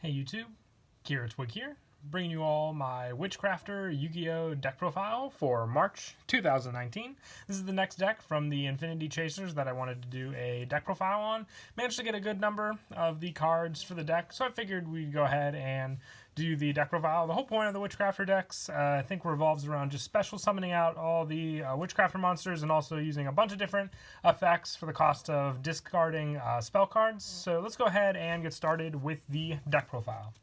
Hey YouTube, Gehrke here, bringing you all my Witchcrafter Yugioh deck profile for March 2019. This is the next deck from the Infinity Chasers that I wanted to do a deck profile on. Managed to get a good number of the cards for the deck, so I figured we'd go ahead and do the deck profile. The whole point of the Witchcrafter decks, I think, revolves around just special summoning out all the Witchcrafter monsters and also using a bunch of different effects for the cost of discarding spell cards. So let's go ahead and get started with the deck profile.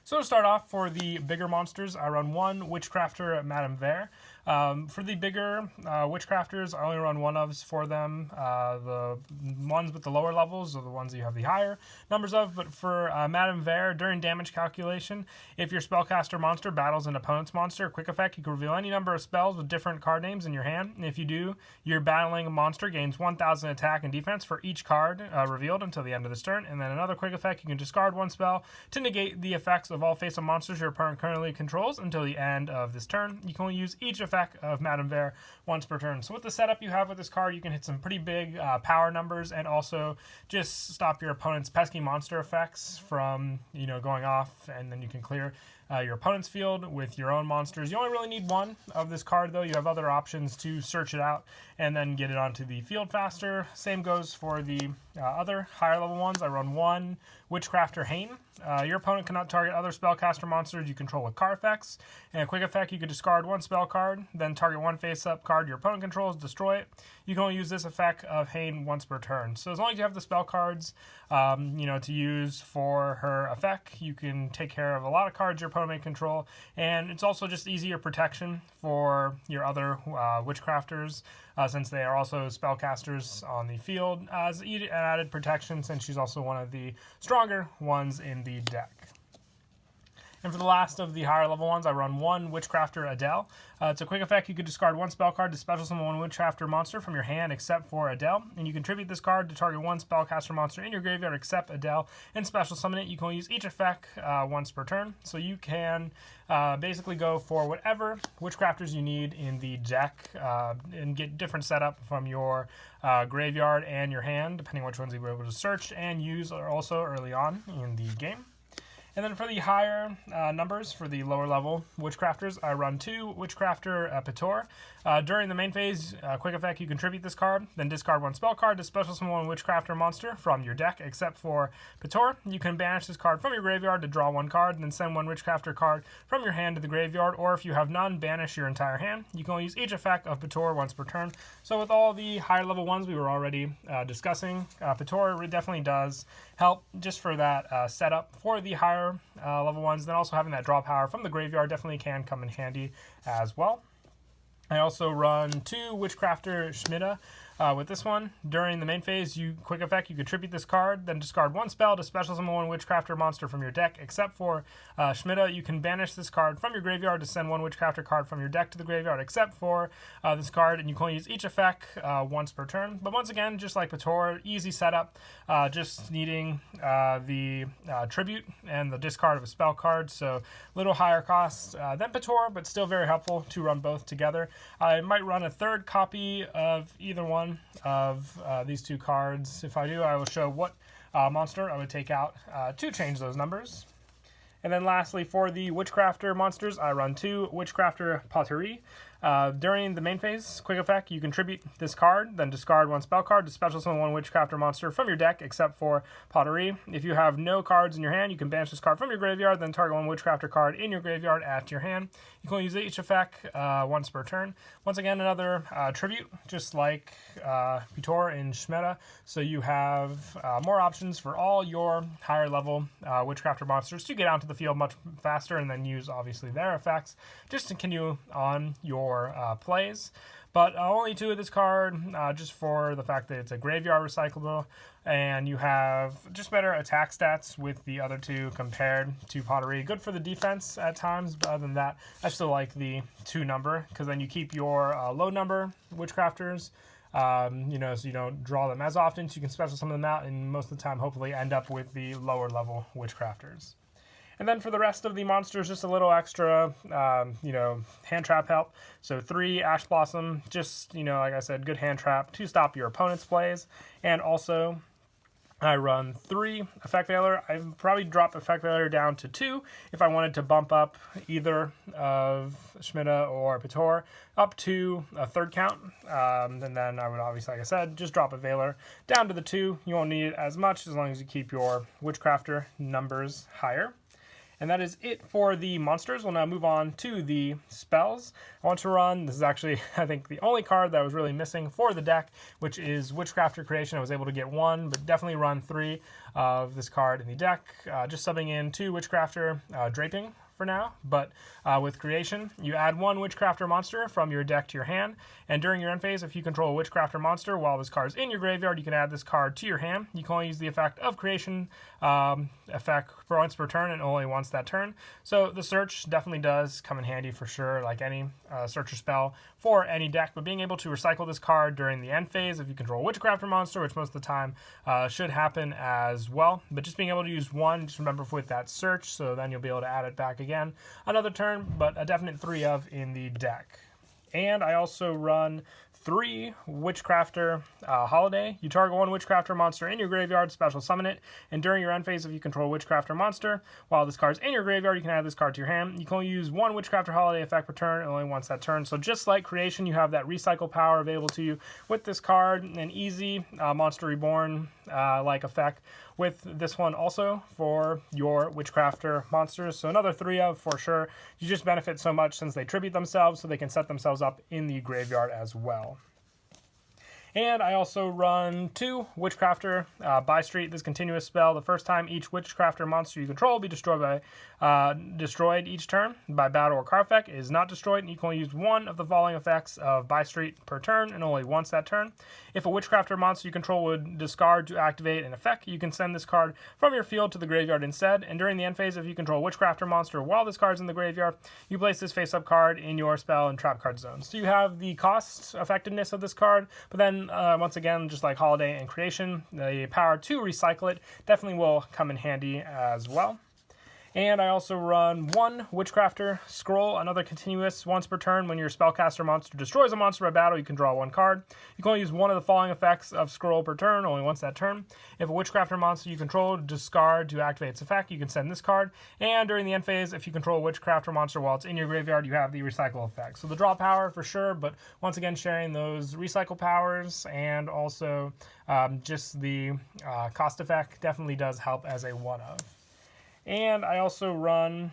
So to start off, for the bigger monsters, I run one Witchcrafter Madame Vere. For the bigger Witchcrafters, I only run one ofs for them. The ones with the lower levels are the ones that you have the higher numbers of. But for Madame Vere, during damage calculation, if your spellcaster monster battles an opponent's monster, quick effect, you can reveal any number of spells with different card names in your hand. And if you do, your battling monster gains 1,000 attack and defense for each card revealed until the end of this turn. And then another quick effect, you can discard one spell to negate the effects of all face-up monsters your opponent currently controls until the end of this turn. You can only use each effect of Madame Vere once per turn. So with the setup you have with this card, you can hit some pretty big power numbers and also just stop your opponent's pesky monster effects from, going off, and then you can clear your opponent's field with your own monsters. You only really need one of this card, though. You have other options to search it out and then get it onto the field faster. Same goes for the other higher level ones. I run one Witchcrafter Hayne. Your opponent cannot target other spellcaster monsters you control with card effects. And a quick effect, you can discard one spell card, then target one face-up card your opponent controls, destroy it. You can only use this effect of Hayne once per turn. So as long as you have the spell cards, to use for her effect, you can take care of a lot of cards your opponent may control. And it's also just easier protection for your other Witchcrafters, since they are also spellcasters on the field, as added protection since she's also one of the stronger ones in the deck. And for the last of the higher level ones, I run one Witchcrafter Adele. It's a quick effect. You could discard one spell card to special summon one Witchcrafter monster from your hand except for Adele. And you contribute this card to target one spellcaster monster in your graveyard except Adele and special summon it. You can only use each effect once per turn. So you can basically go for whatever Witchcrafters you need in the deck and get different setup from your graveyard and your hand, depending on which ones you were able to search and use also early on in the game. And then for the higher numbers, for the lower level Witchcrafters, I run two Witchcrafter Apatow. During the main phase, quick effect, you contribute this card, then discard one spell card to special summon one Witchcrafter monster from your deck, except for Apatow. You can banish this card from your graveyard to draw one card, and then send one Witchcrafter card from your hand to the graveyard, or if you have none, banish your entire hand. You can only use each effect of Apatow once per turn. So with all the higher level ones we were already discussing, Apatow definitely does help just for that setup. For the higher level ones, then also having that draw power from the graveyard definitely can come in handy as well. I also run two Witchcrafter Smita. With this one, during the main phase, quick effect, you contribute this card, then discard one spell to special summon one Witchcrafter monster from your deck, except for Smita. You can banish this card from your graveyard to send one Witchcrafter card from your deck to the graveyard, except for this card, and you can only use each effect once per turn. But once again, just like Apatow, easy setup, just needing the tribute and the discard of a spell card, so a little higher cost than Apatow, but still very helpful to run both together. I might run a third copy of either one of these two cards. If I do, I will show what monster I would take out to change those numbers. And then lastly, for the Witchcrafter monsters, I run two Witchcrafter Pottery. During the main phase, quick effect, you contribute this card, then discard one spell card to special summon one Witchcrafter monster from your deck, except for Pottery. If you have no cards in your hand, you can banish this card from your graveyard, then target one Witchcrafter card in your graveyard at your hand. You can only use each effect once per turn. Once again, another tribute, just like Apatow and Smita. So you have more options for all your higher level Witchcrafter monsters to get out to the field much faster and then use, obviously, their effects just to continue on your plays. But only two of this card, just for the fact that it's a graveyard recyclable, and you have just better attack stats with the other two compared to Pottery. Good for the defense at times, but other than that, I still like the 2 number, because then you keep your low number Witchcrafters, so you don't draw them as often, so you can special summon them out, and most of the time, hopefully, end up with the lower level Witchcrafters. And then for the rest of the monsters, just a little extra, hand trap help. So 3 Ash Blossom, just, like I said, good hand trap to stop your opponent's plays. And also I run 3 Effect Veiler. I probably drop Effect Veiler down to 2 if I wanted to bump up either of Smita or Apatow up to a 3rd count. And then I would obviously, like I said, just drop a Veiler down to the 2. You won't need it as much as long as you keep your Witchcrafter numbers higher. And that is it for the monsters. We'll now move on to the spells. I want to run, this is actually, I think, the only card that I was really missing for the deck, which is Witchcraft Recreation. I was able to get 1, but definitely run 3 of this card in the deck. Just subbing in 2 Witchcrafter Draping for now, but with Creation, you add 1 Witchcrafter monster from your deck to your hand, and during your end phase, if you control a Witchcrafter monster while this card is in your graveyard, you can add this card to your hand. You can only use the effect of Creation effect once per turn and only once that turn. So the search definitely does come in handy for sure, like any searcher spell for any deck, but being able to recycle this card during the end phase if you control a Witchcrafter monster, which most of the time should happen as well, but just being able to use 1, just remember with that search, so then you'll be able to add it back again another turn, but a definite 3 of in the deck. And I also run 3 Witchcrafter Holiday. You target 1 Witchcrafter monster in your graveyard, special summon it, and during your end phase, if you control a Witchcrafter monster, while this card's in your graveyard, you can add this card to your hand. You can only use 1 Witchcrafter Holiday effect per turn, and only once that turn. So just like Creation, you have that recycle power available to you with this card, an easy Monster Reborn like effect with this one also for your Witchcrafter monsters. So another 3 of for sure. You just benefit so much since they tribute themselves, so they can set themselves up in the graveyard as well. And I also run 2 Witchcrafter ByStreet, this continuous spell. The first time each Witchcrafter monster you control will be destroyed each turn by battle or card effect is not destroyed, and you can only use 1 of the following effects of ByStreet per turn, and only once that turn. If a Witchcrafter monster you control would discard to activate an effect, you can send this card from your field to the graveyard instead, and during the end phase, if you control a Witchcrafter monster while this card's in the graveyard, you place this face-up card in your spell and trap card zone. So you have the cost effectiveness of this card, but then once again, just like Holiday and Creation, the power to recycle it definitely will come in handy as well. And I also run 1 Witchcrafter Scroll, another continuous once per turn. When your spellcaster monster destroys a monster by battle, you can draw 1 card. You can only use 1 of the following effects of Scroll per turn, only once that turn. If a Witchcrafter monster you control discard to activate its effect, you can send this card. And during the end phase, if you control a Witchcrafter monster while it's in your graveyard, you have the recycle effect. So the draw power for sure, but once again sharing those recycle powers and also just the cost effect definitely does help as a one-of. And I also run,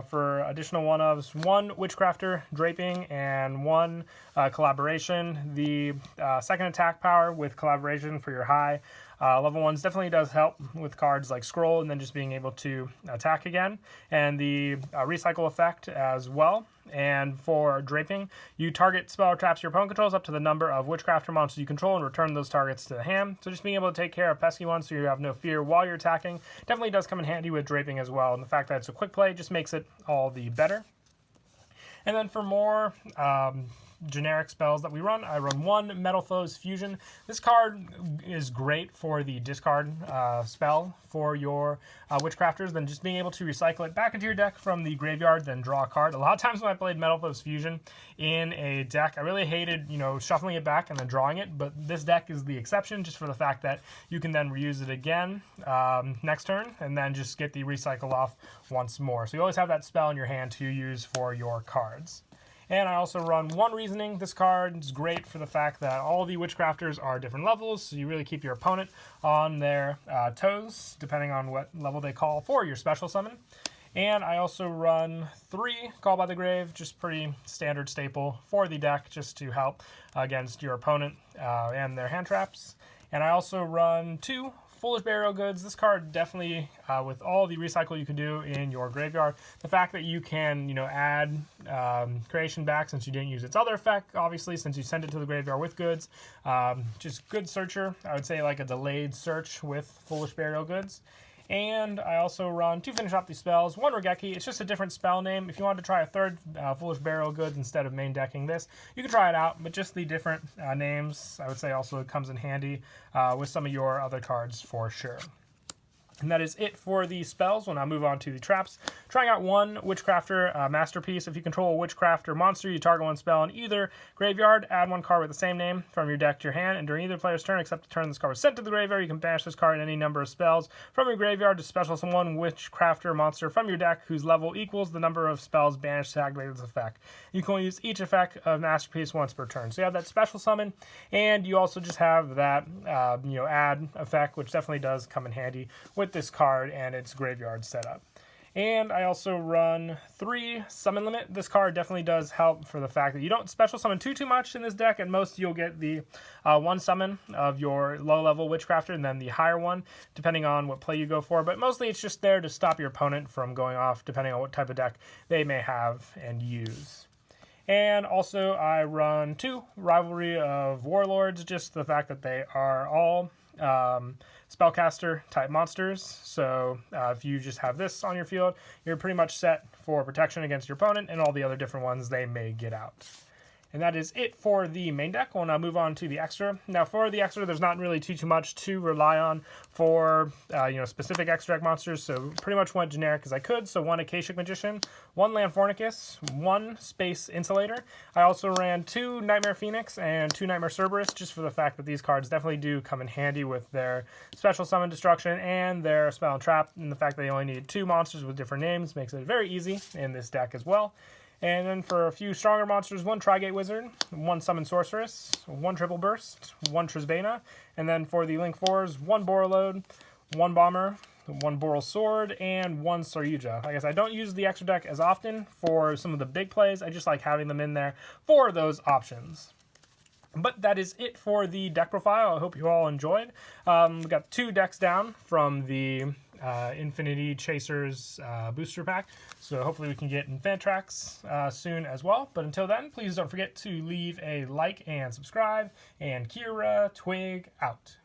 for additional one-ofs, 1 Witchcrafter Draping and 1 Collaboration. The second attack power with Collaboration for your high level ones definitely does help with cards like Scroll and then just being able to attack again. And the recycle effect as well. And for Draping, you target spell or traps your opponent controls up to the number of Witchcrafter monsters you control and return those targets to the hand. So just being able to take care of pesky ones so you have no fear while you're attacking definitely does come in handy with Draping as well. And the fact that it's a quick play just makes it all the better. And then for more generic spells that we run, I run 1 Metal Foes Fusion. This card is great for the discard spell for your Witchcrafters, then just being able to recycle it back into your deck from the graveyard, then draw a card. A lot of times when I played Metal Foes Fusion in a deck, I really hated, shuffling it back and then drawing it, but this deck is the exception just for the fact that you can then reuse it again next turn and then just get the recycle off once more. So you always have that spell in your hand to use for your cards. And I also run 1 Reasoning. This card is great for the fact that all the Witchcrafters are different levels, so you really keep your opponent on their toes, depending on what level they call for your special summon. And I also run 3 Call by the Grave, just pretty standard staple for the deck, just to help against your opponent and their hand traps. And I also run 2 Foolish Burial Goods. This card definitely, with all the recycle you can do in your graveyard, the fact that you can, add Creation back since you didn't use its other effect, obviously, since you send it to the graveyard with goods. Just good searcher. I would say like a delayed search with Foolish Burial Goods. And I also run, to finish off these spells, 1 Gehrke. It's just a different spell name. If you wanted to try a 3rd Foolish Burial Goods instead of main decking this, you can try it out, but just the different names, I would say also it comes in handy with some of your other cards for sure. And that is it for the spells. We'll now move on to the traps. Trying out one Witchcrafter Masterpiece. If you control a Witchcrafter monster, you target one spell in either graveyard, add one card with the same name from your deck to your hand, and during either player's turn, except the turn this card was sent to the graveyard, you can banish this card in any number of spells from your graveyard to special summon one Witchcrafter monster from your deck whose level equals the number of spells banished to activate this effect. You can only use each effect of Masterpiece once per turn. So you have that special summon, and you also just have that add effect, which definitely does come in handy with this card and its graveyard setup. And I also run 3 summon limit. This card definitely does help for the fact that you don't special summon too much in this deck. At most, you'll get the 1 summon of your low-level Witchcrafter and then the higher one, depending on what play you go for. But mostly, it's just there to stop your opponent from going off, depending on what type of deck they may have and use. And also, I run 2 Rivalry of Warlords, just the fact that they are all spellcaster type monsters. So if you just have this on your field, you're pretty much set for protection against your opponent and all the other different ones they may get out. And that is it for the main deck. We'll now move on to the extra. Now for the extra, there's not really too much to rely on for specific extra deck monsters. So pretty much went generic as I could. So 1 Akashic Magician, 1 Land Fornicus, 1 Space Insulator. I also ran 2 Nightmare Phoenix and 2 Nightmare Cerberus, just for the fact that these cards definitely do come in handy with their special summon destruction and their spell and trap. And the fact that they only need 2 monsters with different names makes it very easy in this deck as well. And then for a few stronger monsters, 1 Trigate Wizard, 1 Summon Sorceress, 1 Triple Burst, 1 Trisbana, and then for the Link 4s, 1 Borreload, 1 Bomber, 1 Boral Sword, and 1 Saryuja. Like I said, I don't use the extra deck as often for some of the big plays. I just like having them in there for those options. But that is it for the deck profile. I hope you all enjoyed. We got 2 decks down from the Infinity Chasers booster pack, so hopefully we can get Infantrax soon as well. But until then, please don't forget to leave a like and subscribe, and Kira Twig out.